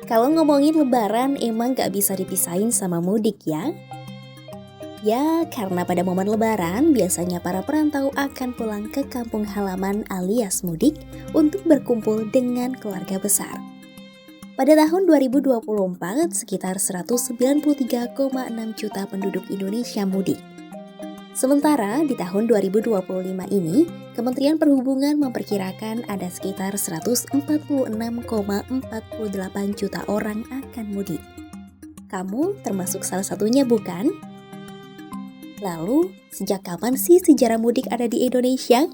Kalau ngomongin lebaran emang gak bisa dipisahin sama mudik ya. Ya, karena pada momen lebaran biasanya para perantau akan pulang ke kampung halaman alias mudik untuk berkumpul dengan keluarga besar. Pada tahun 2024, sekitar 193,6 juta penduduk Indonesia mudik. Sementara di tahun 2025 ini, Kementerian Perhubungan memperkirakan ada sekitar 146,48 juta orang akan mudik. Kamu termasuk salah satunya bukan? Lalu, sejak kapan sih sejarah mudik ada di Indonesia?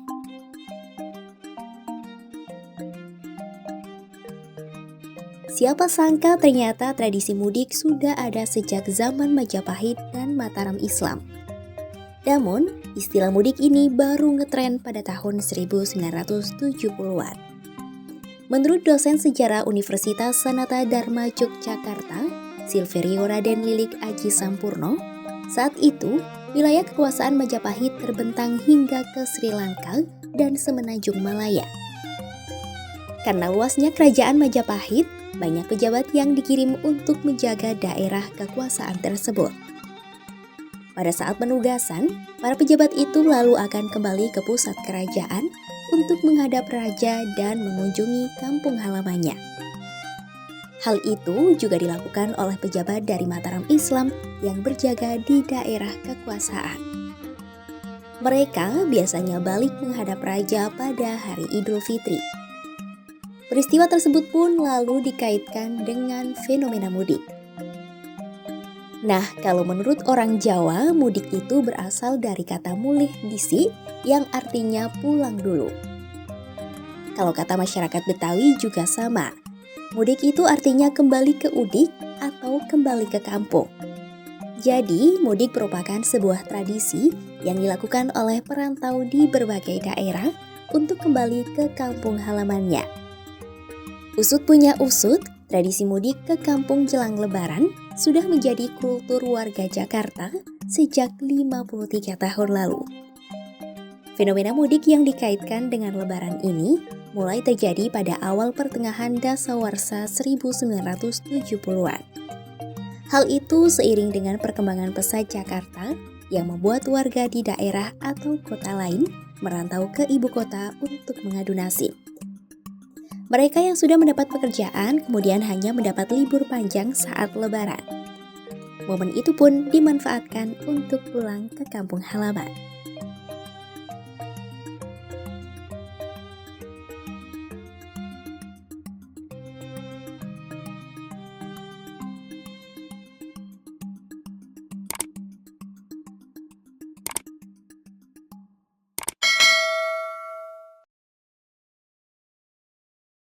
Siapa sangka ternyata tradisi mudik sudah ada sejak zaman Majapahit dan Mataram Islam. Namun, istilah mudik ini baru ngetren pada tahun 1970-an. Menurut dosen sejarah Universitas Sanata Dharma Yogyakarta, Silverio Raden Lilik Aji Sampurno, saat itu wilayah kekuasaan Majapahit terbentang hingga ke Sri Lanka dan Semenanjung Malaya. Karena luasnya kerajaan Majapahit, banyak pejabat yang dikirim untuk menjaga daerah kekuasaan tersebut. Pada saat penugasan, para pejabat itu lalu akan kembali ke pusat kerajaan untuk menghadap raja dan mengunjungi kampung halamannya. Hal itu juga dilakukan oleh pejabat dari Mataram Islam yang berjaga di daerah kekuasaan. Mereka biasanya balik menghadap raja pada hari Idul Fitri. Peristiwa tersebut pun lalu dikaitkan dengan fenomena mudik. Nah, kalau menurut orang Jawa, mudik itu berasal dari kata mulih disi yang artinya pulang dulu. Kalau kata masyarakat Betawi juga sama. Mudik itu artinya kembali ke udik atau kembali ke kampung. Jadi, mudik merupakan sebuah tradisi yang dilakukan oleh perantau di berbagai daerah untuk kembali ke kampung halamannya. Usut punya usut, tradisi mudik ke kampung jelang lebaran sudah menjadi kultur warga Jakarta sejak 53 tahun lalu. Fenomena mudik yang dikaitkan dengan lebaran ini mulai terjadi pada awal pertengahan dasawarsa 1970-an. Hal itu seiring dengan perkembangan pesat Jakarta yang membuat warga di daerah atau kota lain merantau ke ibu kota untuk mengadu nasib. Mereka yang sudah mendapat pekerjaan kemudian hanya mendapat libur panjang saat lebaran. Momen itu pun dimanfaatkan untuk pulang ke kampung halaman.